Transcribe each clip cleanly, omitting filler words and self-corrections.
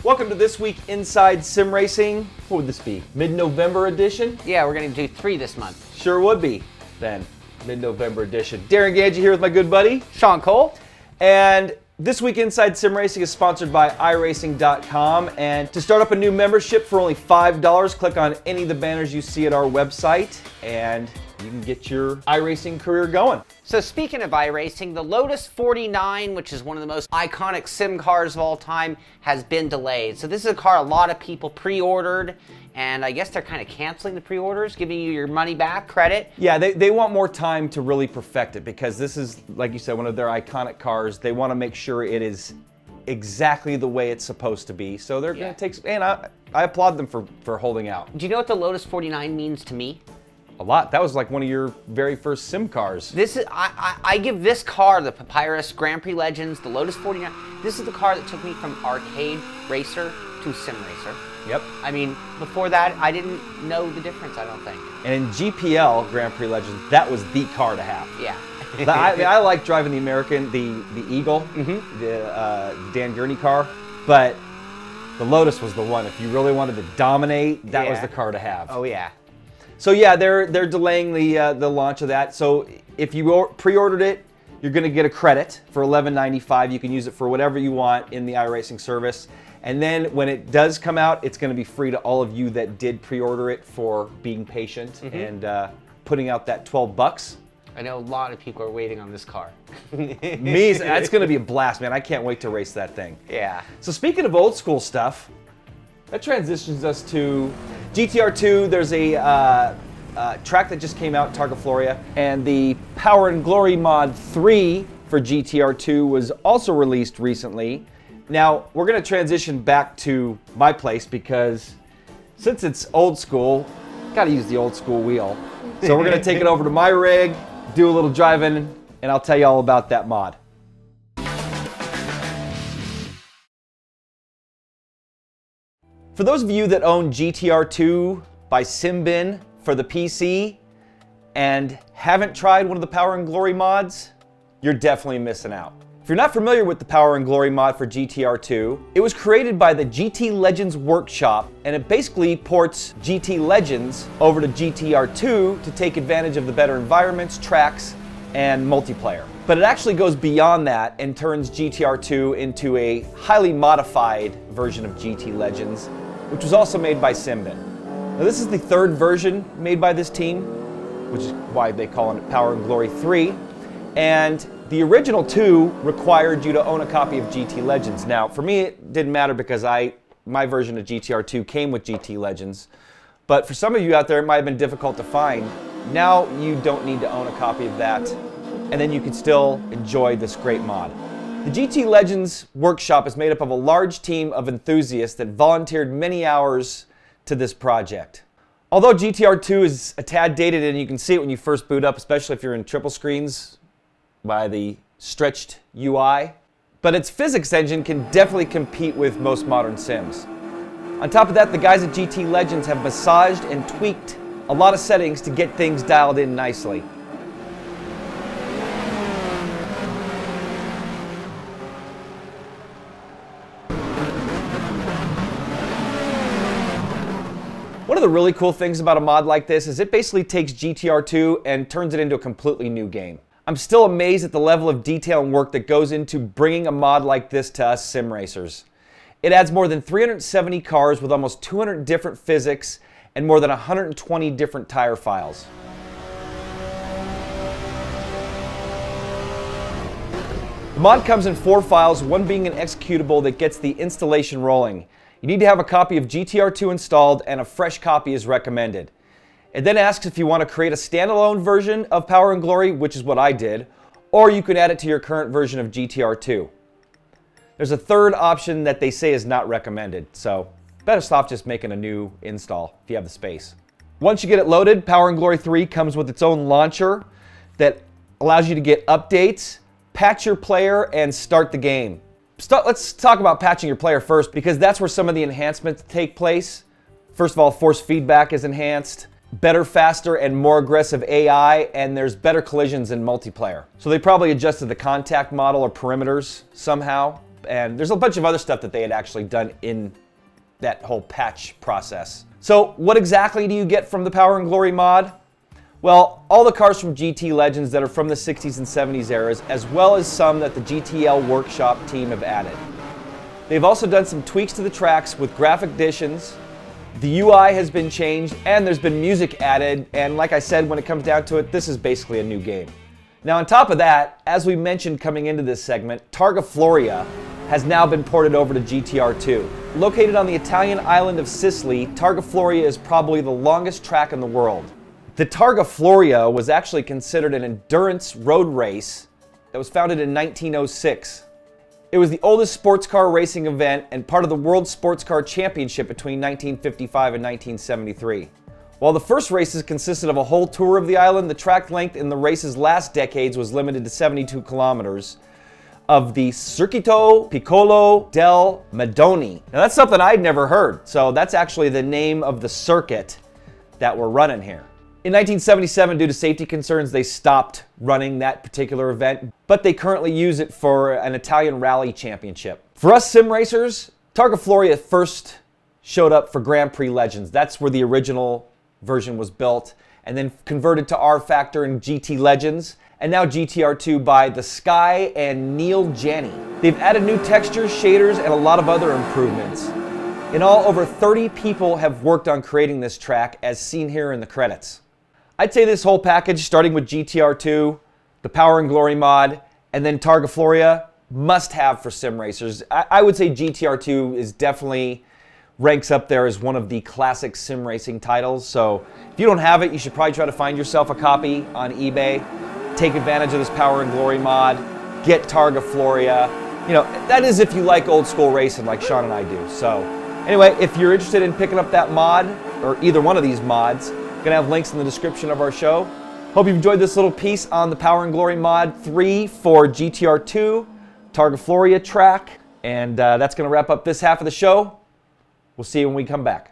Welcome to this week Inside Sim Racing. What would this be? Mid-November edition? Yeah, we're going to do 3 this month. Sure would be, then. Mid-November edition. Darin Ganji here with my good buddy, Sean Cole. And this week Inside Sim Racing is sponsored by iRacing.com. And to start up a new membership for only $5, click on any of the banners you see at our website, and you can get your iRacing career going. So speaking of iRacing, the Lotus 49, which is one of the most iconic sim cars of all time, has been delayed. So this is a car a lot of people pre-ordered, and I guess they're kind of canceling the pre-orders, giving you your money back, credit. Yeah, they want more time to really perfect it, because this is, like you said, one of their iconic cars. They want to make sure it is exactly the way it's supposed to be. So they're going to take, and I applaud them for holding out. Do you know what the Lotus 49 means to me? A lot. That was like one of your very first sim cars. This is I give this car, the Papyrus Grand Prix Legends, the Lotus 49. This is the car that took me from arcade racer to sim racer. Yep. I mean, before that, I didn't know the difference, I don't think. And in GPL Grand Prix Legends, that was the car to have. Yeah. I like driving the American, the Eagle, the Dan Gurney car, but the Lotus was the one. If you really wanted to dominate, that was the car to have. Oh yeah. So yeah, they're delaying the launch of that. So if you pre-ordered it, you're going to get a credit for $11.95. You can use it for whatever you want in the iRacing service. And then when it does come out, it's going to be free to all of you that did pre-order it for being patient and putting out that $12. I know a lot of people are waiting on this car. That's going to be a blast, man. I can't wait to race that thing. Yeah. So speaking of old school stuff, that transitions us to GTR2. There's a track that just came out, Targa Florio, and the Power and Glory Mod 3 for GTR2 was also released recently. Now, we're going to transition back to my place because since it's old school, got to use the old school wheel. So we're going to take it over to my rig, do a little driving, and I'll tell you all about that mod. For those of you that own GTR2 by Simbin for the PC and haven't tried one of the Power and Glory mods, you're definitely missing out. If you're not familiar with the Power and Glory mod for GTR2, it was created by the GT Legends Workshop, and it basically ports GT Legends over to GTR2 to take advantage of the better environments, tracks, and multiplayer. But it actually goes beyond that and turns GTR2 into a highly modified version of GT Legends, which was also made by Simbin. Now this is the third version made by this team, which is why they call it Power and Glory 3. And the original 2 required you to own a copy of GT Legends. Now, for me, it didn't matter because my version of GTR2 came with GT Legends. But for some of you out there, it might have been difficult to find. Now you don't need to own a copy of that, and then you can still enjoy this great mod. The GT Legends Workshop is made up of a large team of enthusiasts that volunteered many hours to this project. Although GTR2 is a tad dated, and you can see it when you first boot up, especially if you're in triple screens by the stretched UI, but its physics engine can definitely compete with most modern sims. On top of that, the guys at GT Legends have massaged and tweaked a lot of settings to get things dialed in nicely. One of the really cool things about a mod like this is it basically takes GTR2 and turns it into a completely new game. I'm still amazed at the level of detail and work that goes into bringing a mod like this to us sim racers. It adds more than 370 cars with almost 200 different physics and more than 120 different tire files. The mod comes in 4 files, one being an executable that gets the installation rolling. You need to have a copy of GTR2 installed, and a fresh copy is recommended. It then asks if you want to create a standalone version of Power and Glory, which is what I did, or you can add it to your current version of GTR2. There's a third option that they say is not recommended, so better stop just making a new install if you have the space. Once you get it loaded, Power and Glory 3 comes with its own launcher that allows you to get updates, patch your player, and start the game. Let's talk about patching your player first, because that's where some of the enhancements take place. First of all, force feedback is enhanced, better, faster, and more aggressive AI, and there's better collisions in multiplayer. So they probably adjusted the contact model or perimeters somehow. And there's a bunch of other stuff that they had actually done in that whole patch process. So what exactly do you get from the Power and Glory mod? Well, all the cars from GT Legends that are from the 60s and 70s eras, as well as some that the GTL Workshop team have added. They've also done some tweaks to the tracks with graphic additions. The UI has been changed, and there's been music added, and like I said, when it comes down to it, this is basically a new game. Now on top of that, as we mentioned coming into this segment, Targa Florio has now been ported over to GTR2. Located on the Italian island of Sicily, Targa Florio is probably the longest track in the world. The Targa Florio was actually considered an endurance road race that was founded in 1906. It was the oldest sports car racing event and part of the World Sports Car Championship between 1955 and 1973. While the first races consisted of a whole tour of the island, the track length in the race's last decades was limited to 72 kilometers of the Circuito Piccolo del Madoni. Now that's something I'd never heard, so that's actually the name of the circuit that we're running here. In 1977, due to safety concerns, they stopped running that particular event, but they currently use it for an Italian rally championship. For us sim racers, Targa Florio first showed up for Grand Prix Legends. That's where the original version was built, and then converted to R Factor and GT Legends, and now GTR2 by The Sky and Neil Janney. They've added new textures, shaders, and a lot of other improvements. In all, over 30 people have worked on creating this track, as seen here in the credits. I'd say this whole package, starting with GTR2, the Power and Glory mod, and then Targa Florio, must have for sim racers. I would say GTR2 is definitely ranks up there as one of the classic sim racing titles. So if you don't have it, you should probably try to find yourself a copy on eBay. Take advantage of this Power and Glory mod. Get Targa Florio. You know, that is if you like old school racing like Sean and I do. So anyway, if you're interested in picking up that mod, or either one of these mods, gonna have links in the description of our show. Hope you've enjoyed this little piece on the Power and Glory Mod 3 for GTR2, Targa Florio track, and that's gonna wrap up this half of the show. We'll see you when we come back.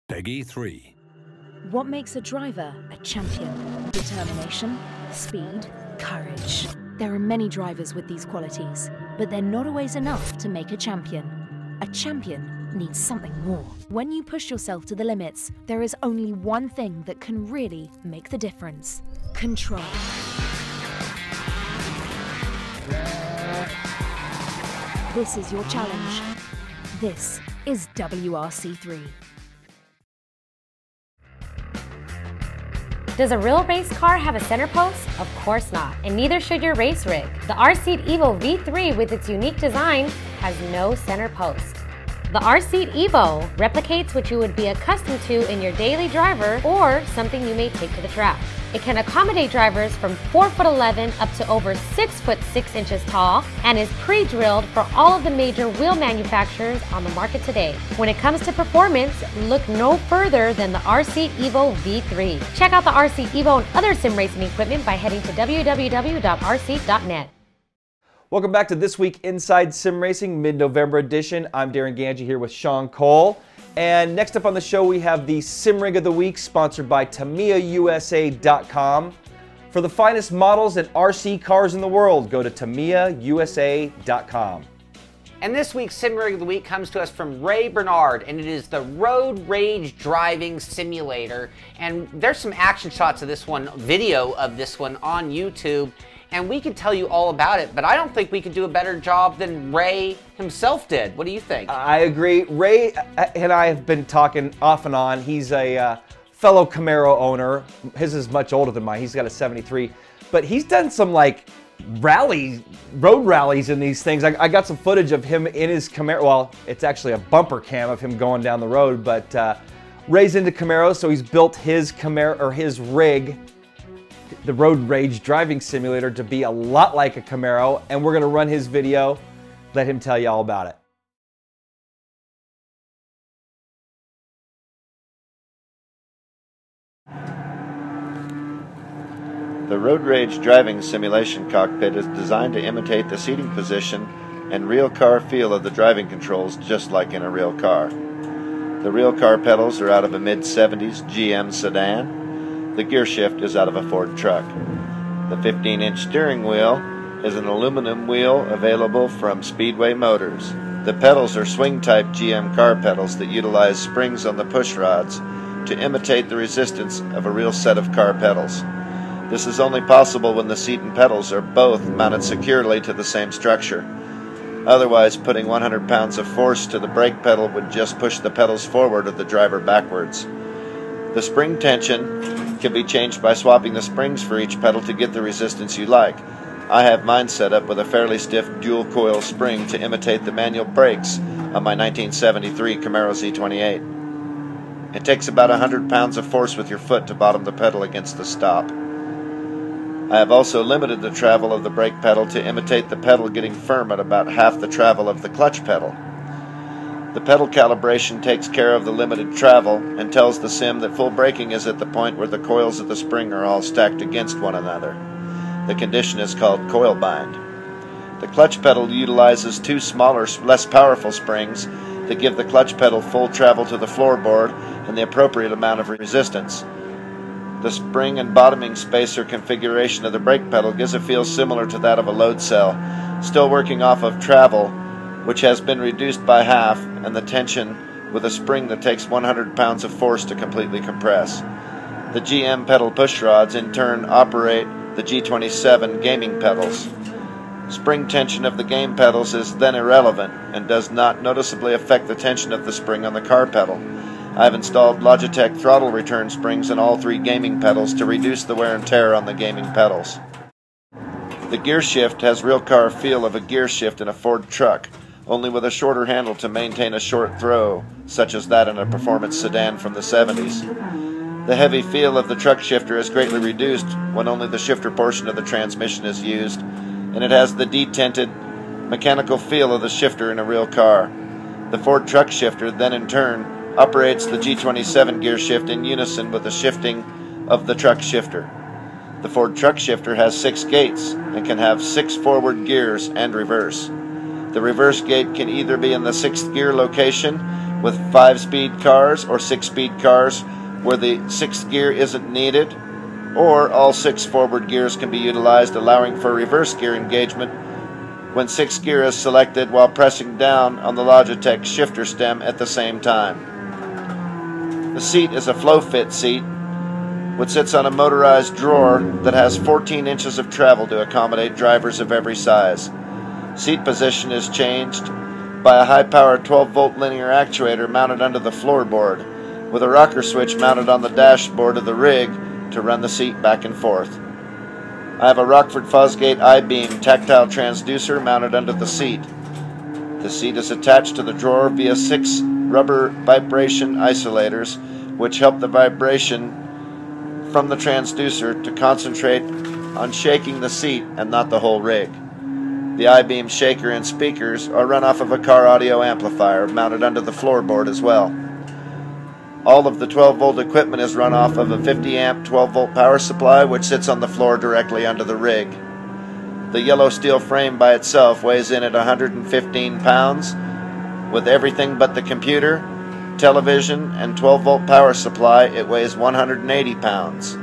Peggy 3. What makes a driver a champion? Determination, speed, courage. There are many drivers with these qualities, but they're not always enough to make a champion. A champion needs something more. When you push yourself to the limits, there is only one thing that can really make the difference: control. This is your challenge. This is WRC3. Does a real race car have a center post? Of course not, and neither should your race rig. The RSeat Evo V3 with its unique design has no center post. The RSeat Evo replicates what you would be accustomed to in your daily driver or something you may take to the track. It can accommodate drivers from 4'11" up to over 6'6" tall and is pre-drilled for all of the major wheel manufacturers on the market today. When it comes to performance, look no further than the RSeat Evo V3. Check out the RSeat Evo and other sim racing equipment by heading to www.rseat.net. Welcome back to This Week Inside Sim Racing, mid-November edition. I'm Darin Ganji here with Sean Cole. And next up on the show, we have the Sim Rig of the Week, sponsored by TamiyaUSA.com. For the finest models and RC cars in the world, go to TamiyaUSA.com. And this week's Sim Rig of the Week comes to us from Ray Bernard, and it is the Road Rage Driving Simulator. And there's some action shots of this one, video of this one on YouTube. And we could tell you all about it, but I don't think we could do a better job than Ray himself did. What do you think? I agree. Ray and I have been talking off and on. He's a fellow Camaro owner. His is much older than mine. He's got a 73. But he's done some like road rallies in these things. I got some footage of him in his Camaro. Well, it's actually a bumper cam of him going down the road, but Ray's into Camaros, so he's built his Camaro, or his rig, the Road Rage driving simulator, to be a lot like a Camaro, and we're gonna run his video, let him tell you all about it. The Road Rage driving simulation cockpit is designed to imitate the seating position and real car feel of the driving controls, just like in a real car. The real car pedals are out of a mid-70s GM sedan. The gear shift is out of a Ford truck. The 15-inch steering wheel is an aluminum wheel available from Speedway Motors. The pedals are swing-type GM car pedals that utilize springs on the push rods to imitate the resistance of a real set of car pedals. This is only possible when the seat and pedals are both mounted securely to the same structure. Otherwise, putting 100 pounds of force to the brake pedal would just push the pedals forward or the driver backwards. The spring tension can be changed by swapping the springs for each pedal to get the resistance you like. I have mine set up with a fairly stiff dual coil spring to imitate the manual brakes on my 1973 Camaro Z28. It takes about 100 pounds of force with your foot to bottom the pedal against the stop. I have also limited the travel of the brake pedal to imitate the pedal getting firm at about half the travel of the clutch pedal. The pedal calibration takes care of the limited travel and tells the sim that full braking is at the point where the coils of the spring are all stacked against one another. The condition is called coil bind. The clutch pedal utilizes two smaller, less powerful springs that give the clutch pedal full travel to the floorboard and the appropriate amount of resistance. The spring and bottoming spacer configuration of the brake pedal gives a feel similar to that of a load cell, still working off of travel, which has been reduced by half, and the tension with a spring that takes 100 pounds of force to completely compress. The GM pedal push rods in turn operate the G27 gaming pedals. Spring tension of the game pedals is then irrelevant and does not noticeably affect the tension of the spring on the car pedal. I've installed Logitech throttle return springs in all three gaming pedals to reduce the wear and tear on the gaming pedals. The gear shift has real car feel of a gear shift in a Ford truck, only with a shorter handle to maintain a short throw, such as that in a performance sedan from the 70s. The heavy feel of the truck shifter is greatly reduced when only the shifter portion of the transmission is used, and it has the detented mechanical feel of the shifter in a real car. The Ford truck shifter then in turn operates the G27 gear shift in unison with the shifting of the truck shifter. The Ford truck shifter has 6 gates and can have 6 forward gears and reverse. The reverse gate can either be in the 6th gear location with 5-speed cars or 6-speed cars where the 6th gear isn't needed, or all 6 forward gears can be utilized, allowing for reverse gear engagement when 6th gear is selected while pressing down on the Logitech shifter stem at the same time. The seat is a flow-fit seat, which sits on a motorized drawer that has 14 inches of travel to accommodate drivers of every size. Seat position is changed by a high-powered 12-volt linear actuator mounted under the floorboard, with a rocker switch mounted on the dashboard of the rig to run the seat back and forth. I have a Rockford Fosgate I-beam tactile transducer mounted under the seat. The seat is attached to the drawer via 6 rubber vibration isolators, which help the vibration from the transducer to concentrate on shaking the seat and not the whole rig. The I-beam shaker and speakers are run off of a car audio amplifier mounted under the floorboard as well. All of the 12-volt equipment is run off of a 50-amp 12-volt power supply, which sits on the floor directly under the rig. The yellow steel frame by itself weighs in at 115 pounds. With everything but the computer, television, and 12-volt power supply, it weighs 180 pounds.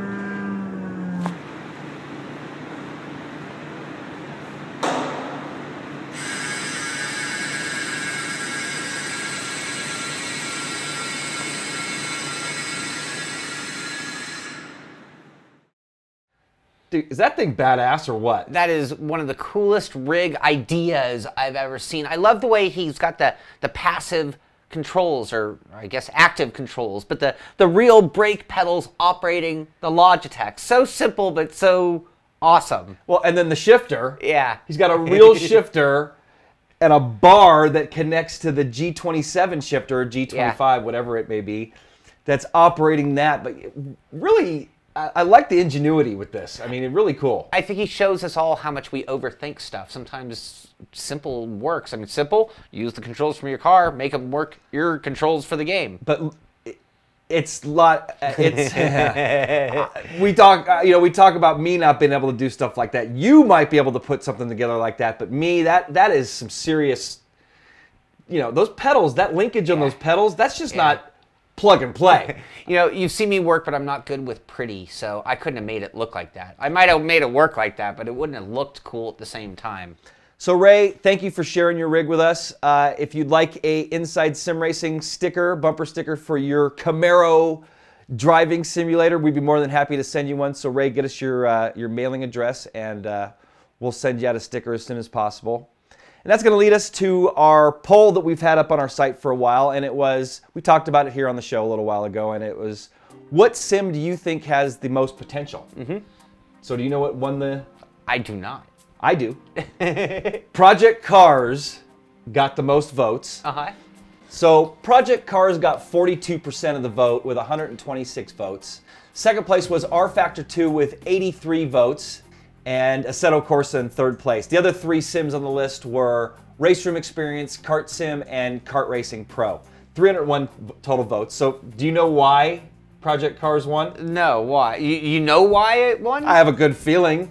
Dude, is that thing badass or what? That is one of the coolest rig ideas I've ever seen. I love the way he's got the passive controls, or I guess active controls, but the real brake pedals operating the Logitech. So simple, but so awesome. Well, and then the shifter. Yeah. He's got a real shifter and a bar that connects to the G27 shifter, or G25, whatever it may be. that's operating that. But really, I like the ingenuity with this. I mean, it's really cool. I think he shows us all how much we overthink stuff. Sometimes simple works. I mean, simple, use the controls from your car, make them work your controls for the game. But it's we talk about me not being able to do stuff like that. You might be able to put something together like that, but me, that is some serious, those pedals, that linkage on those pedals, that's just not plug and play. You've seen me work, but I'm not good with pretty, so I couldn't have made it look like that. I might have made it work like that, but it wouldn't have looked cool at the same time. So Ray, thank you for sharing your rig with us. If you'd like a Inside Sim Racing sticker, bumper sticker for your Camaro driving simulator, we'd be more than happy to send you one. So Ray, get us your mailing address, and we'll send you out a sticker as soon as possible. And that's going to lead us to our poll that we've had up on our site for a while, and we talked about it here on the show a little while ago, and it was, what sim do you think has the most potential? So do you know what won the... I do not. I do. Project Cars got the most votes. So Project Cars got 42% of the vote with 126 votes. Second place was R Factor 2 with 83 votes. And Assetto Corsa in third place. The other three sims on the list were Race Room Experience, Kart Sim, and Kart Racing Pro. 301 total votes. So do you know why Project Cars won? No, why? You know why it won? I have a good feeling.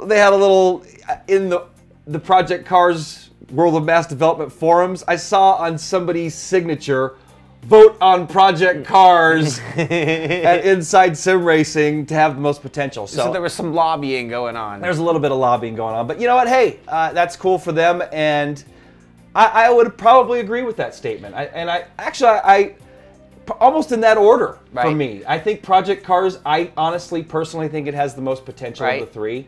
They had a little, in the Project Cars World of Mass Development forums, I saw on somebody's signature, vote on Project Cars at Inside Sim Racing to have the most potential. So there was some lobbying going on. There's a little bit of lobbying going on. But you know what? Hey, that's cool for them. And I would probably agree with that statement. I almost in that order for me. I think Project Cars, I honestly, personally think it has the most potential of the three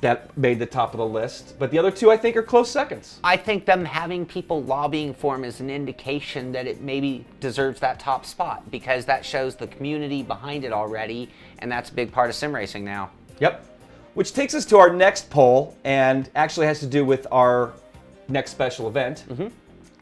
that made the top of the list. But the other two, I think, are close seconds. I think them having people lobbying for them is an indication that it maybe deserves that top spot, because that shows the community behind it already, and that's a big part of sim racing now. Yep. Which takes us to our next poll, and actually has to do with our next special event.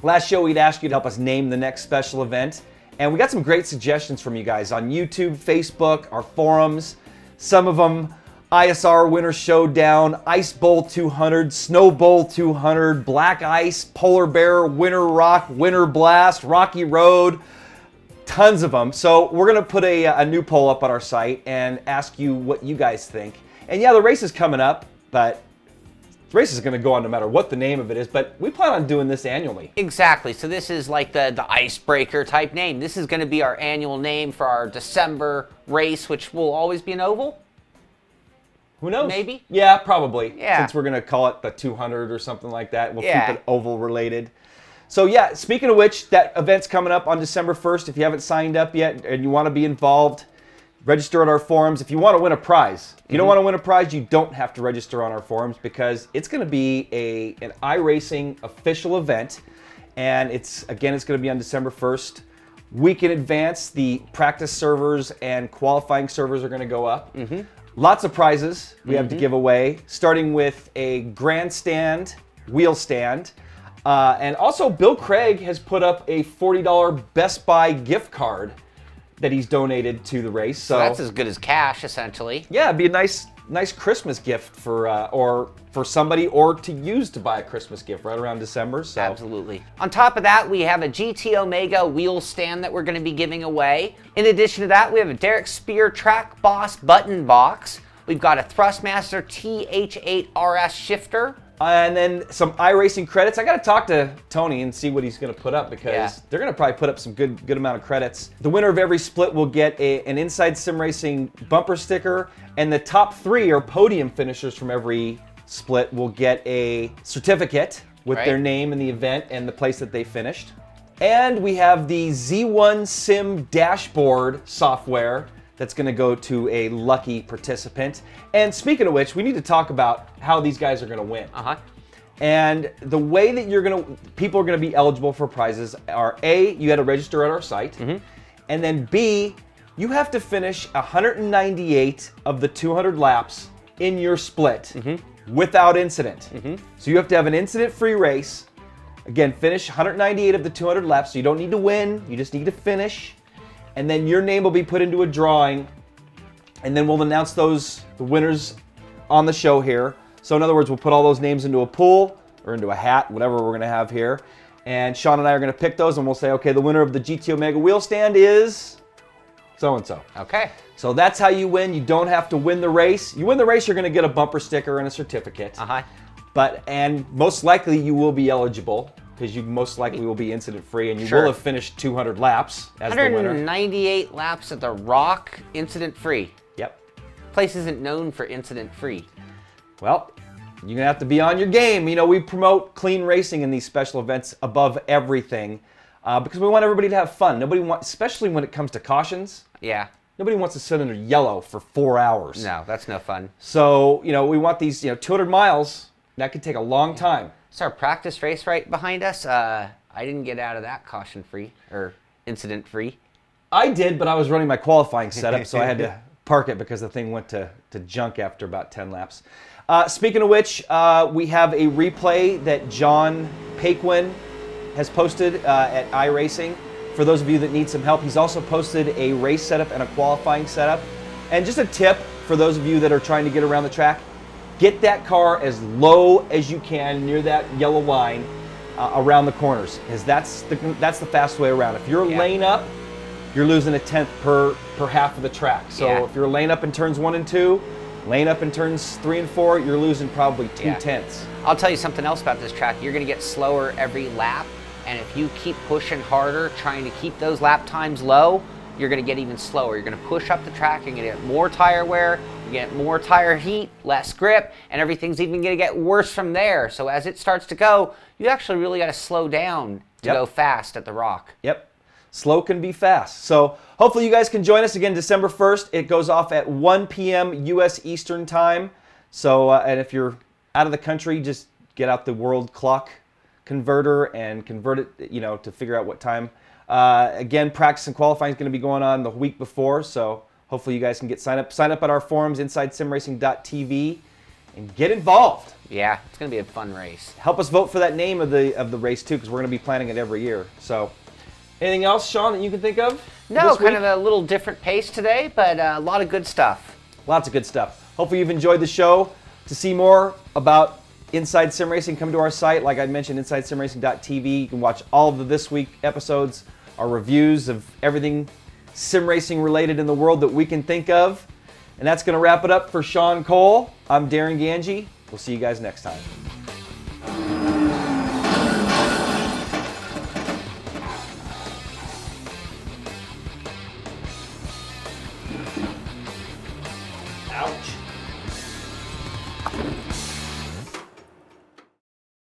Last show, we'd asked you to help us name the next special event, and we got some great suggestions from you guys on YouTube, Facebook, our forums. Some of them: ISR Winter Showdown, Ice Bowl 200, Snow Bowl 200, Black Ice, Polar Bear, Winter Rock, Winter Blast, Rocky Road, tons of them. So we're gonna put a new poll up on our site and ask you what you guys think. And yeah, the race is coming up, but the race is gonna go on no matter what the name of it is, but we plan on doing this annually. Exactly, so this is like the icebreaker type name. This is gonna be our annual name for our December race, which will always be an oval. Who knows? Maybe? Yeah, probably. Yeah. Since we're going to call it the 200 or something like that. We'll keep it oval related. So yeah, speaking of which, that event's coming up on December 1st. If you haven't signed up yet and you want to be involved, register at our forums. If you want to win a prize. If you don't want to win a prize, you don't have to register on our forums, because it's going to be an iRacing official event. And it's going to be on December 1st. Week in advance, the practice servers and qualifying servers are going to go up. Lots of prizes we have to give away, starting with a grandstand wheel stand. And also, Bill Craig has put up a $40 Best Buy gift card that he's donated to the race. So that's as good as cash, essentially. Yeah, it'd be a nice Christmas gift for somebody, or to use to buy a Christmas gift right around December. So. Absolutely. On top of that, we have a GT Omega wheel stand that we're going to be giving away. In addition to that, we have a Derek Spear Track Boss button box. We've got a Thrustmaster TH8 RS shifter. And then some iRacing credits. I got to talk to Tony and see what he's going to put up, because they're going to probably put up some good amount of credits. The winner of every split will get an Inside Sim Racing bumper sticker, and the top 3 are podium finishers from every split will get a certificate with their name and the event and the place that they finished. And we have the Z1 Sim dashboard software that's going to go to a lucky participant. And speaking of which, we need to talk about how these guys are going to win. And the way that people are going to be eligible for prizes are: A, you had to register at our site, and then B, you have to finish 198 of the 200 laps in your split without incident. So you have to have an incident-free race. Again, finish 198 of the 200 laps, so you don't need to win, you just need to finish. and then your name will be put into a drawing, and then we'll announce the winners on the show here. So in other words, we'll put all those names into a pool or into a hat, whatever we're going to have here. And Sean and I are going to pick those, and we'll say, okay, the winner of the GT Omega wheel stand is so-and-so. Okay. So that's how you win. You don't have to win the race. You win the race, you're going to get a bumper sticker and a certificate. And most likely you will be eligible, because you most likely will be incident-free, and you will have finished 200 laps as the winner. 198 laps at the Rock, incident-free. Yep. Place isn't known for incident-free. Well, you're going to have to be on your game. You know, we promote clean racing in these special events above everything because we want everybody to have fun. Nobody wants, especially when it comes to cautions. Yeah. Nobody wants to sit under yellow for 4 hours. No, that's no fun. So, you know, we want these, 200 miles. That could take a long time. It's our practice race right behind us. I didn't get out of that caution-free or incident-free. I did, but I was running my qualifying setup, so I had to park it because the thing went to junk after about 10 laps. Speaking of which, we have a replay that John Paquin has posted at iRacing. For those of you that need some help, he's also posted a race setup and a qualifying setup. And just a tip for those of you that are trying to get around the track, get that car as low as you can near that yellow line around the corners, because that's the fast way around. If you're lane up, you're losing a tenth per half of the track. So if you're lane up in turns 1 and 2, lane up in turns 3 and 4, you're losing probably 2 tenths. I'll tell you something else about this track. You're going to get slower every lap, and if you keep pushing harder, trying to keep those lap times low, you're going to get even slower. You're going to push up the track, you're going to get more tire wear, you get more tire heat, less grip, and everything's even going to get worse from there. So as it starts to go, you actually really got to slow down to go fast at the Rock. Yep. Slow can be fast. So hopefully you guys can join us again December 1st. It goes off at 1 p.m. U.S. Eastern Time. So, and if you're out of the country, just get out the world clock converter and convert it, to figure out what time. Again, practice and qualifying is going to be going on the week before. So hopefully you guys can get signed up. Sign up at our forums, InsideSimRacing.tv, and get involved. Yeah, it's going to be a fun race. Help us vote for that name of the race too, because we're going to be planning it every year. So. Anything else, Sean, that you can think of? No, kind of a little different pace today, but a lot of good stuff. Lots of good stuff. Hopefully you've enjoyed the show. To see more about Inside Sim Racing, come to our site. Like I mentioned, InsideSimRacing.tv. You can watch all of the This Week episodes, our reviews of everything sim racing related in the world that we can think of. And that's going to wrap it up for Sean Cole. I'm Darin Ganji. We'll see you guys next time.